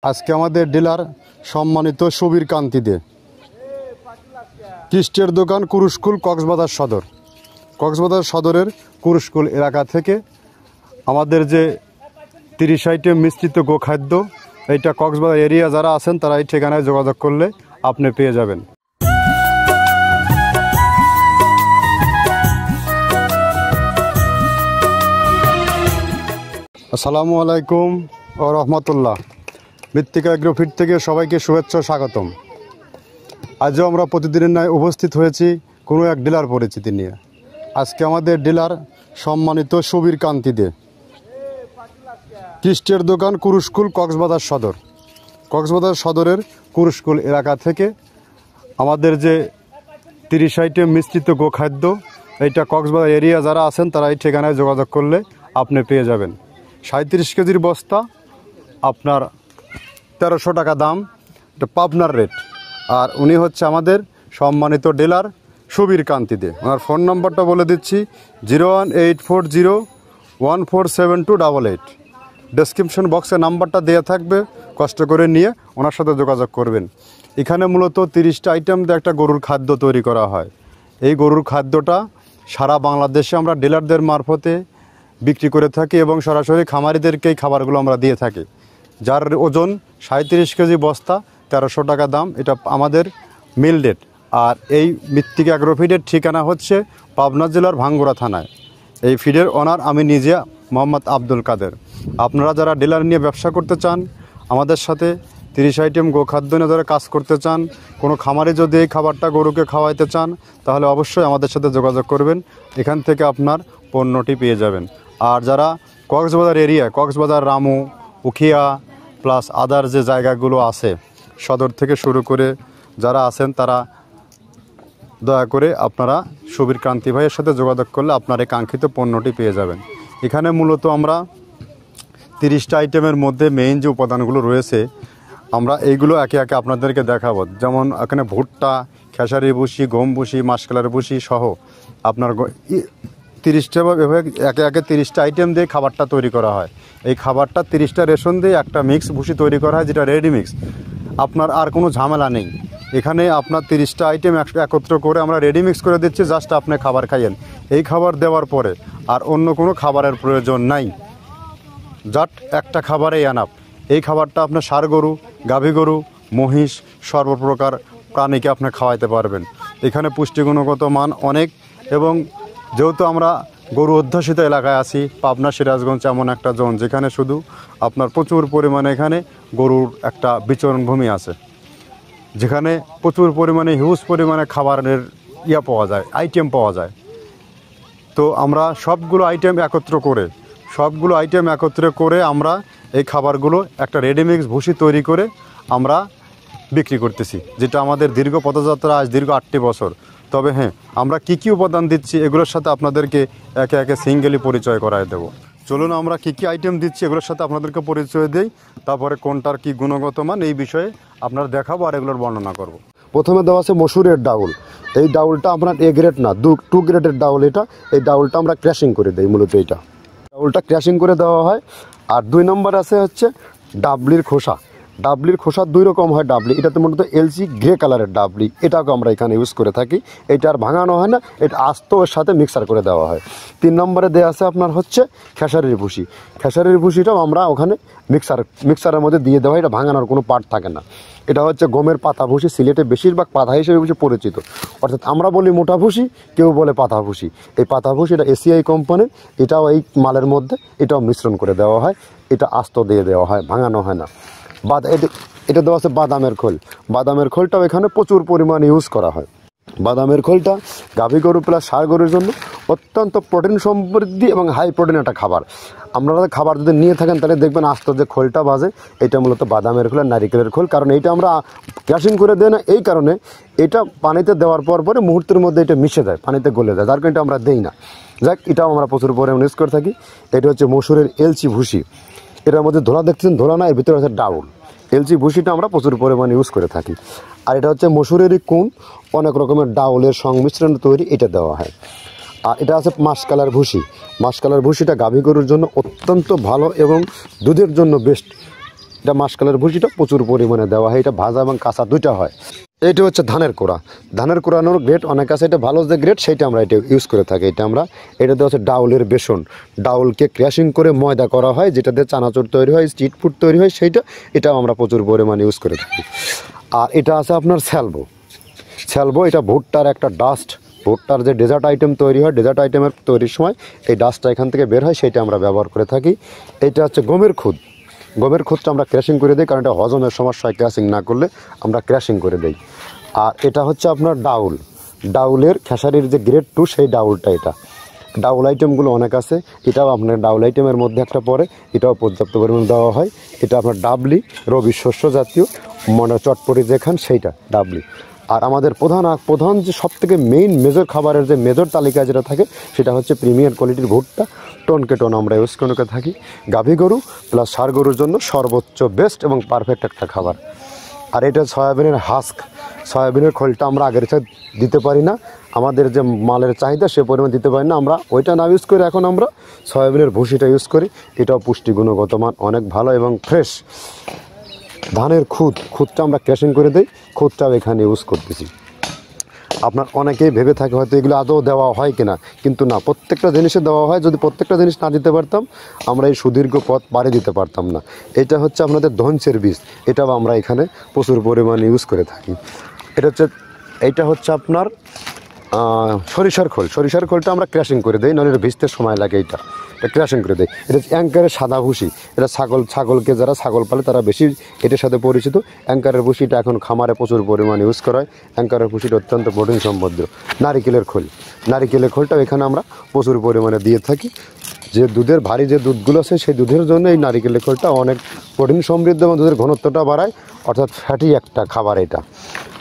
আজকে আমাদের ডিলার সম্মানিত সুবীর কান্তি দে, কিস্টের দোকান কুরুশকুল, কক্সবাজার সদরের কুরুশকুল এলাকা থেকে আমাদের যে 30 আইটেম মিশ্রিত গোখাদ্য, এইটা কক্সবাজার এরিয়া যারা আছেন তারা এই ঠিকানায় যোগাযোগ করলে আপনি পেয়ে যাবেন। আসসালামু আলাইকুম ও রহমতুল্লাহ। মৃত্তিকা এগ্রোফিট থেকে সবাইকে শুভেচ্ছা স্বাগতম। আজও আমরা প্রতিদিনের ন্যায় উপস্থিত হয়েছি কোনো এক ডিলার পরিচিতি নিয়ে। আজকে আমাদের ডিলার সম্মানিত সুবীর কান্তি দে, কিস্টের দোকান কুরুশকুল, কক্সবাজার সদরের কুরুশকুল এলাকা থেকে আমাদের যে 30 আইটেম মিশ্রিত গোখাদ্য, এইটা কক্সবাজার এরিয়া যারা আছেন তারা এই ঠিকানায় যোগাযোগ করলে আপনি পেয়ে যাবেন। 37 কেজির বস্তা আপনার 1300 টাকা দাম, এটা পাবনার রেট। আর উনি হচ্ছে আমাদের সম্মানিত ডিলার সুবীর কান্তি দে। ওনার ফোন নম্বরটা বলে দিচ্ছি 01840147288। ডেসক্রিপশন বক্সে নাম্বারটা দেওয়া থাকবে, কষ্ট করে নিয়ে ওনার সাথে যোগাযোগ করবেন। এখানে মূলত 30টা আইটেম দিয়ে একটা গরুর খাদ্য তৈরি করা হয়। এই গরুর খাদ্যটা সারা বাংলাদেশে আমরা ডিলারদের মারফতে বিক্রি করে থাকি এবং সরাসরি খামারিদেরকেই খাবারগুলো আমরা দিয়ে থাকি। যার ওজন 37 কেজি, বস্তা 1300 টাকা দাম, এটা আমাদের মিল রেট। আর এই মৃত্তিকা এগ্রোফিডের ঠিকানা হচ্ছে পাবনা জেলার ভাঙ্গুড়া থানায়। এই ফিডের ওনার আমি নিজে মোহাম্মদ আব্দুল কাদের। আপনারা যারা ডিলার নিয়ে ব্যবসা করতে চান, আমাদের সাথে 30 আইটেম গোখাদ্য নিয়ে যারা কাজ করতে চান, কোনো খামারে যদি এই খাবারটা গরুকে খাওয়াইতে চান, তাহলে অবশ্যই আমাদের সাথে যোগাযোগ করবেন। এখান থেকে আপনার পণ্যটি পেয়ে যাবেন। আর যারা Cox's Bazar area, Cox's Bazar, Ramu, Ukhia plus other যে জায়গাগুলো আছে, সদর থেকে শুরু করে যারা আছেন, তারা দয়া করে আপনারা সুবীর কান্তি ভাইয়ের সাথে যোগাযোগ করলে আপনার এই কাঙ্ক্ষিত পণ্যটি পেয়ে যাবেন। এখানে মূলত আমরা 30টা আইটেমের মধ্যে মেইন যে উপাদানগুলো রয়েছে, আমরা এইগুলো একে একে আপনাদেরকে দেখাবো। যেমন এখানে ভুট্টা, খেসারি ভুসি, গম ভুসি, মাসকলার ভুসি সহ আপনার 30টা একে একে 30টা আইটেম দিয়ে খাবারটা তৈরি করা হয়। এই খাবারটা 30টা রেশন দিয়ে একটা মিক্স ভুসি তৈরি করা হয়, যেটা রেডি মিক্স। আপনার আর কোনো ঝামেলা নেই। এখানে আপনার 30টা আইটেম একত্র করে আমরা রেডি মিক্স করে দিচ্ছি, জাস্ট আপনি খাবার খাইয়েন। এই খাবার দেওয়ার পরে আর অন্য কোনো খাবারের প্রয়োজন নাই, জাস্ট একটা খাবারেই আনাপ। এই খাবারটা আপনার ষাঁড় গরু, গাভী গরু, মহিষ, সর্বপ্রকার প্রাণীকে আপনি খাওয়াইতে পারবেন। এখানে পুষ্টিগুণগত মান অনেক, এবং যেহেতু আমরা গরু অধ্যুষিত এলাকায় আছি, পাবনা সিরাজগঞ্জ এমন একটা জোন যেখানে শুধু আপনার প্রচুর পরিমাণে এখানে গরুর একটা বিচরণ ভূমি আছে, যেখানে প্রচুর পরিমাণে হিউজ পরিমাণে খাবারের পাওয়া যায়, আইটেম পাওয়া যায়। তো আমরা সবগুলো আইটেম একত্র করে আমরা এই খাবারগুলো একটা রেডিমিক্স ভুসি তৈরি করে আমরা বিক্রি করতেছি, যেটা আমাদের দীর্ঘ পদযাত্রা, আজ দীর্ঘ 8টি বছর। তবে হ্যাঁ, আমরা কী উপাদান দিচ্ছি এগুলোর সাথে আপনাদেরকে একে একে সিঙ্গেলি পরিচয় করায় দেব। চলুন আমরা কী আইটেম দিচ্ছি এগুলোর সাথে আপনাদেরকে পরিচয় দেই, তারপরে কোনটার কী গুণগত মান এই বিষয়ে আপনারা দেখাবো আর এগুলোর বর্ণনা করব। প্রথমে দেওয়া আছে মসুরের ডাউল। এই ডাউলটা আপনার এ গ্রেড না, 2 গ্রেডের ডাউল এটা। এই ডাউলটা আমরা ক্র্যাশিং করে দিই, মূলত এইটা ডাউলটা ক্র্যাশিং করে দেওয়া হয়। আর 2 নম্বর আছে হচ্ছে ডাবলির খোসা। ডাবলির খোসা 2 রকম হয় ডাবলি, এটাতে মূলত এলসি গ্রে কালারের ডাবলি, এটাকে আমরা এখানে ইউজ করে থাকি। এটা আর ভাঙানো হয় না, এটা আস্ত ওর সাথে মিক্সার করে দেওয়া হয়। 3 নম্বরে দেওয়া আছে আপনার হচ্ছে খেসারির ভুসি। খেসারির ভুসিটাও আমরা ওখানে মিক্সারের মধ্যে দিয়ে দেওয়া হয়, এটা ভাঙানোর কোনো পার্ট থাকে না। এটা হচ্ছে গমের পাতা ভুসি, সিলেটে বেশিরভাগ পাতা হিসেবে পরিচিত। অর্থাৎ আমরা বলি মোটা ভুসি, কেউ বলে পাতা ভুসি। এই পাতা ভুসি এটা এসিআই কোম্পানির, এটাও এই মালের মধ্যে এটাও মিশ্রণ করে দেওয়া হয়, এটা আস্ত দিয়ে দেওয়া হয়, ভাঙানো হয় না। এটা দেওয়া আছে বাদামের খোল। বাদামের খোলটাও এখানে প্রচুর পরিমাণে ইউজ করা হয়। বাদামের খোলটা গাভী গরু প্লাস ষাঁড় গরুর জন্য অত্যন্ত প্রোটিন সমৃদ্ধি এবং হাই প্রোটিন একটা খাবার। আপনারা খাবার যদি নিয়ে থাকেন তাহলে দেখবেন আস্ত যে খোলটা বাজে, এটা মূলত বাদামের খোল আর নারিকেলের খোল। কারণ এইটা আমরা ক্র্যাশিং করে দেয় না, এই কারণে এটা পানিতে দেওয়ার পরে মুহূর্তের মধ্যে এটা মিশে যায়, পানিতে গলে যায়, যার কারণে এটা আমরা দেই না। যাক, এটাও আমরা প্রচুর পরিমাণে ইউজ করে থাকি। এটা হচ্ছে মসুরের এলচি ভুসি। এটার মধ্যে ধোলা দেখছেন, ধোলা না, এর ভিতরে হচ্ছে ডাউল। এলচি ভুসিটা আমরা প্রচুর পরিমাণে ইউজ করে থাকি। আর এটা হচ্ছে মসুরেরই কুন, অনেক রকমের ডাউলের সংমিশ্রণ তৈরি, এটা দেওয়া হয়। আর এটা আছে মাসকলার ভুসি। মাসকলার ভুসিটা গাভী গরুর জন্য অত্যন্ত ভালো এবং দুধের জন্য বেস্ট। এটা মাসকালের ভুসিটা প্রচুর পরিমাণে দেওয়া হয়, এটা ভাজা এবং কাঁচা দুইটা হয়। এইটা হচ্ছে ধানের কোড়া। ধানের কোড়ানোর গ্রেড অনেক আছে, এটা ভালো যে গ্রেড সেইটা আমরা এটা ইউজ করে থাকি। এটাতে হচ্ছে ডাউলের বেসন, ডাউলকে ক্র্যাশিং করে ময়দা করা হয়, যেটাতে চানাচুর তৈরি হয়, স্ট্রিট ফুড তৈরি হয়, এটাও আমরা প্রচুর পরিমাণে ইউজ করে থাকি। আর এটা আছে আপনার স্যালবো, এটা ভুট্টার একটা ডাস্ট, ভুট্টার যে ডেজার্ট আইটেম তৈরি হয়, ডেজার্ট আইটেমের তৈরির সময় এই ডাস্টটা এখান থেকে বের হয়, সেইটা আমরা ব্যবহার করে থাকি। এটা হচ্ছে গমের খুদটা আমরা ক্র্যাশিং করে দিই, কারণ এটা হজমের সমস্যা হয়, ক্র্যাশিং না করলে আমরা ক্র্যাশিং করে দিই। আর এটা হচ্ছে আপনার ডাউলের খেসারির যে গ্রেড 2 সেই ডাউলটা। এটা ডাউল আইটেমগুলো অনেক আছে, এটাও আপনার ডাউল আইটেমের মধ্যে একটা পড়ে, এটাও পর্যাপ্ত পরিমাণ দেওয়া হয়। এটা আপনার ডাবলি, রবি শস্য জাতীয় চটপটি যেখান সেইটা ডাবলি। আর আমাদের প্রধান যে সবথেকে মেজর খাবারের যে মেজর তালিকায় যেটা থাকে সেটা হচ্ছে প্রিমিয়ার কোয়ালিটির ভুট্টা, টনকে টন আমরা ইউজ করে থাকি। গাভী গরু প্লাস ষাঁড় গরুর জন্য সর্বোচ্চ বেস্ট এবং পারফেক্ট একটা খাবার। আর এটা সয়াবিনের খোলটা আমরা আগের সাথে দিতে পারি না, আমাদের যে মালের চাহিদা সে পরিমাণ দিতে পারি না, আমরা ওইটা না ইউজ করে এখন আমরা সয়াবিনের ভুসিটা ইউজ করি। এটাও পুষ্টি গুণগত মান অনেক ভালো এবং ফ্রেশ। ধানের খুদটা আমরা ক্র্যাশিং করে দিই, খুদটাও এখানে ইউজ করতেছি। আপনার অনেকেই ভেবে থাকে হয়তো এগুলো আদৌ দেওয়া হয় কিনা, কিন্তু না, প্রত্যেকটা জিনিসে দেওয়া হয়। যদি প্রত্যেকটা জিনিস না দিতে পারতাম আমরা এই সুদীর্ঘ পথ পাড়ি দিতে পারতাম না। এটা হচ্ছে আপনাদের ধনচের বীজ, এটাও আমরা এখানে প্রচুর পরিমাণে ইউজ করে থাকি। এইটা হচ্ছে আপনার সরিষার খোলটা আমরা ক্র্যাশিং করে দিই, নাহলে এটা ভিজতে সময় লাগে। এটা ক্র্যাশিং করে দেয়। এটা অ্যাঙ্কারের সাদা ভুসি, এটা ছাগলকে যারা ছাগল পালে তারা বেশি এটার সাথে পরিচিত। অ্যাঙ্কারের ভুসিটা এখন খামারে প্রচুর পরিমাণে ইউজ করা হয়। অ্যাঙ্কারের ভুসিটা অত্যন্ত প্রোটিন সমৃদ্ধ। নারিকেলের খোলটাও এখানে আমরা প্রচুর পরিমাণে দিয়ে থাকি। যে দুধের ভারী যে দুধগুলো আছে সেই দুধের জন্য এই নারিকেলের খোলটা অনেক প্রোটিন সমৃদ্ধ এবং দুধের ঘনত্বটা বাড়ায়, অর্থাৎ ফ্যাটি একটা খাবার এটা।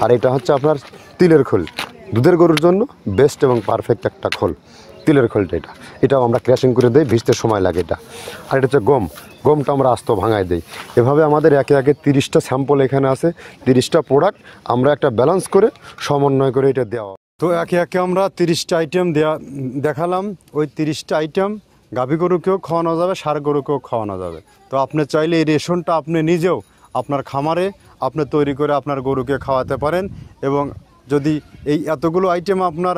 আর এটা হচ্ছে আপনার তিলের খোল, দুধের গরুর জন্য বেস্ট এবং পারফেক্ট একটা খোল, তিলের খোলটা। এটাও আমরা ক্র্যাশিং করে দিই, ভিজতে সময় লাগে এটা। আর এটা হচ্ছে গমটা আমরা আস্ত ভাঙায় দিই। এভাবে আমাদের একে 30টা স্যাম্পল এখানে আছে, 30টা প্রোডাক্ট আমরা একটা ব্যালেন্স করে সমন্বয় করে এটা দেওয়া। তো একে আমরা 30টা আইটেম দেখালাম। ওই 30টা আইটেম গাভী গরুকেও খাওয়ানো যাবে, ষাঁড় গরুকেও খাওয়ানো যাবে। তো আপনি চাইলে এই রেশনটা আপনি নিজেও আপনার খামারে আপনি তৈরি করে আপনার গরুকে খাওয়াতে পারেন। এবং যদি এই এতগুলো আইটেম আপনার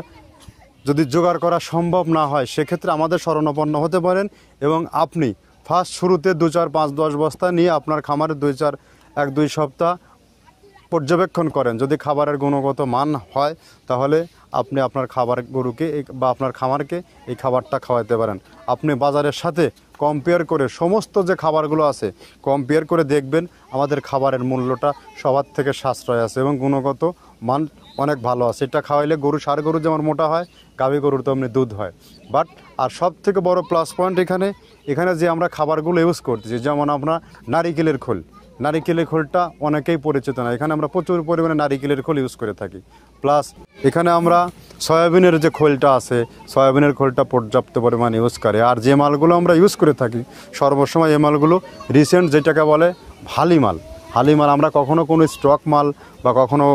যদি জোগাড় করা সম্ভব না হয়, সেক্ষেত্রে আমাদের শরণাপন্ন হতে পারেন। এবং আপনি ফার্স্ট শুরুতে 2, 4, 5, 10 বস্তা নিয়ে আপনার খামারে 1-2 সপ্তাহ পর্যবেক্ষণ করেন। যদি খাবারের গুণগত মান হয় তাহলে আপনি আপনার গরুকে বা আপনার খামারকে এই খাবারটা খাওয়াতে পারেন। আপনি বাজারের সাথে কম্পেয়ার করে সমস্ত যে খাবারগুলো আছে কম্পেয়ার করে দেখবেন আমাদের খাবারের মূল্যটা সবার থেকে সাশ্রয় আছে এবং গুণগত মান অনেক ভালো আছে। এটা খাওয়াইলে ষাঁড় গরু যেমন মোটা হয়, গাভী গরুর তেমনি দুধ হয়। আর সব থেকে বড় প্লাস পয়েন্ট এখানে যে আমরা খাবারগুলো ইউজ করতেছি, যেমন আমরা নারিকেলের খোলটা অনেকেই পরিচিত না, এখানে আমরা প্রচুর পরিমাণে নারিকেলের খোল ইউজ করে থাকি। প্লাস এখানে আমরা সয়াবিনের যে খোলটা আছে, সয়াবিনের খোলটা পর্যাপ্ত পরিমাণে ইউজ করে। আর যে মালগুলো আমরা ইউজ করে থাকি সর্বসময়, এই মালগুলো রিসেন্ট যেটাকে বলে হালি মাল। আমরা কখনো কোনো স্টক মাল বা কখনো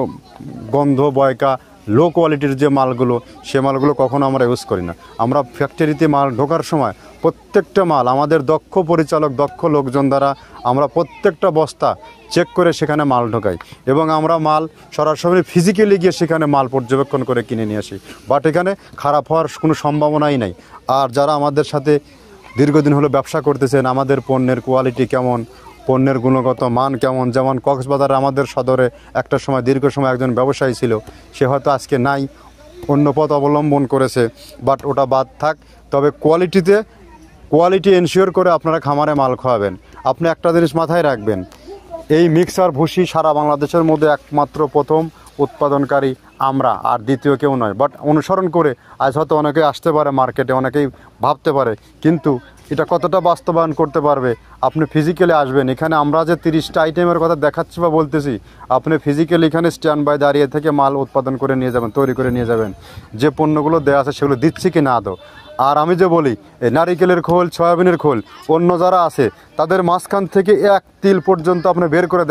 গন্ধ বয়কা লো কোয়ালিটির যে মালগুলো, সে মালগুলো কখনো আমরা ইউজ করি না। আমরা ফ্যাক্টরিতে মাল ঢোকার সময় প্রত্যেকটা মাল আমাদের দক্ষ পরিচালক, দক্ষ লোকজন দ্বারা আমরা প্রত্যেকটা বস্তা চেক করে সেখানে মাল ঢোকাই এবং আমরা মাল সরাসরি ফিজিক্যালি গিয়ে সেখানে মাল পর্যবেক্ষণ করে কিনে নিয়ে আসি। বাট এখানে খারাপ হওয়ার কোনো সম্ভাবনাই নাই। আর যারা আমাদের সাথে দীর্ঘদিন হলো ব্যবসা করতেছেন, আমাদের পণ্যের কোয়ালিটি কেমন, পণ্যের গুণগত মান কেমন, যেমন কক্সবাজারে আমাদের সদরে একটা সময় দীর্ঘ সময় একজন ব্যবসায়ী ছিল, সে হয়তো আজকে নাই, অন্য পথ অবলম্বন করেছে। বাট ওটা বাদ থাক, তবে কোয়ালিটি এনশিওর করে আপনারা খামারে মাল খাওয়াবেন। আপনি একটা জিনিস মাথায় রাখবেন, এই মিক্সার ভুসি সারা বাংলাদেশের মধ্যে একমাত্র প্রথম উৎপাদনকারী আমরা, আর দ্বিতীয় কেউ নয়। বাট অনুসরণ করে আজ হয়তো অনেকেই আসতে পারে মার্কেটে, অনেকেই ভাবতে পারে, কিন্তু এটা কতটা বাস্তবায়ন করতে পারবে আপনি ফিজিক্যালি আসবেন। এখানে আমরা যে 30টা আইটেমের কথা দেখাচ্ছি বা বলতেছি, আপনি ফিজিক্যালি এখানে স্ট্যান্ড বাই দাঁড়িয়ে থেকে মাল উৎপাদন করে নিয়ে যাবেন, তৈরি করে নিয়ে যাবেন। যে পণ্যগুলো দেওয়া আছে সেগুলো দিচ্ছি কি না আদৌ। আর আমি যে বলি এই নারিকেলের খোল, সয়াবিনের খোল, অন্য যারা আছে তাদের মাঝখান থেকে 1 তিল পর্যন্ত আপনি বের করে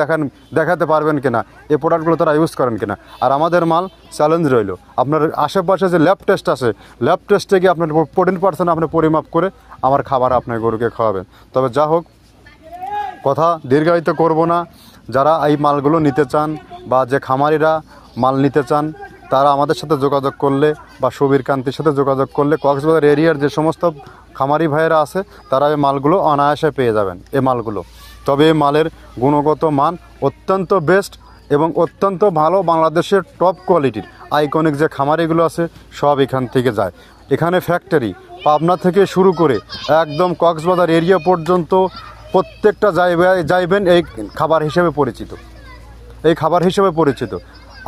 দেখাতে পারবেন কিনা, এই প্রোডাক্টগুলো তারা ইউজ করেন কিনা। আর আমাদের মাল চ্যালেঞ্জ রইল, আপনার আশেপাশে যে ল্যাব টেস্ট আছে, ল্যাব টেস্টে গিয়ে আপনার 14% আপনি পরিমাপ করে আমার খাবার আপনার গরুকে খাওয়াবেন। তবে যা হোক, কথা দীর্ঘায়িত করব না। যারা এই মালগুলো নিতে চান বা যে খামারিরা মাল নিতে চান তারা আমাদের সাথে যোগাযোগ করলে বা সুবীর কান্তির সাথে যোগাযোগ করলে কক্সবাজার এরিয়ার যে সমস্ত খামারি ভাইয়েরা আছে তারা এই মালগুলো অনায়াসে পেয়ে যাবেন এই মালগুলো। তবে এই মালের গুণগত মান অত্যন্ত বেস্ট এবং অত্যন্ত ভালো, বাংলাদেশের টপ কোয়ালিটির আইকনিক যে খামারিগুলো আছে সব এখান থেকে যায়। এখানে ফ্যাক্টরি পাবনা থেকে শুরু করে একদম কক্সবাজার এরিয়া পর্যন্ত প্রত্যেকটা জায়গায় যাইবেন এই খাবার হিসেবে পরিচিত, এই খাবার হিসেবে পরিচিত।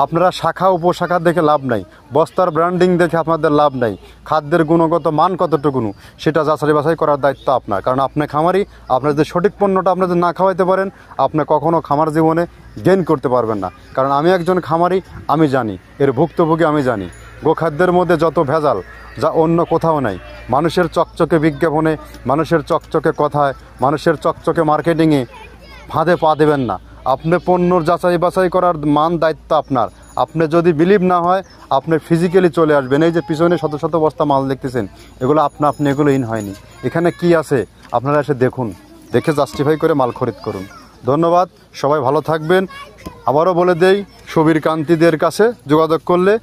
আপনারা শাখা উপশাখা দেখে লাভ নাই, বস্তার ব্র্যান্ডিং দেখে আপনাদের লাভ নাই। খাদ্যের গুণগত মান কতটুকু সেটা যাচাই বাছাই করার দায়িত্ব আপনার, কারণ আপনি খামারি। আপনার যে সঠিক পণ্যটা আপনাদের না খাওয়াইতে পারেন আপনি কখনো খামার জীবনে গেইন করতে পারবেন না। কারণ আমি একজন খামারি, আমি জানি এর ভুক্তভোগী, আমি জানি গোখাদ্যের মধ্যে যত ভেজাল যা অন্য কোথাও নাই। মানুষের চকচকে বিজ্ঞাপনে, মানুষের চকচকে কথায়, মানুষের চকচকে মার্কেটিংয়ে ফাঁদে পা দেবেন না। আপনি পণ্যর যাচাই বাছাই করার মান দায়িত্ব আপনার। আপনি যদি বিলিভ না হয় আপনি ফিজিক্যালি চলে আসবেন। এই যে পিছনে শত শত বস্তা মাল দেখতেছেন এগুলো আপনি এগুলো ইন হয়নি, এখানে কি আছে আপনারা এসে দেখুন, দেখে জাস্টিফাই করে মাল খরিদ করুন। ধন্যবাদ, সবাই ভালো থাকবেন। আবারও বলে দেই, সুবীর কান্তিদের কাছে যোগাযোগ করলে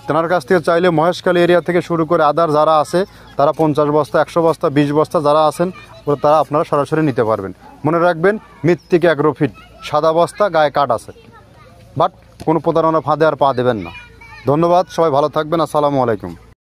তেনার কাছ থেকে চাইলে মহেশখালী এরিয়া থেকে শুরু করে আদার যারা আছে তারা 50 বস্তা 100 বস্তা 20 বস্তা যারা আছেন তারা আপনারা সরাসরি নিতে পারবেন। মনে রাখবেন মৃত্তিকা অ্যাগ্রোফিট, সাদা বস্তা, গায়ে কাঠ আছে, বাট কোনো প্রতারণা ফাঁদে আর পা দেবেন না। ধন্যবাদ, সবাই ভালো থাকবেন। আসসালামু আলাইকুম।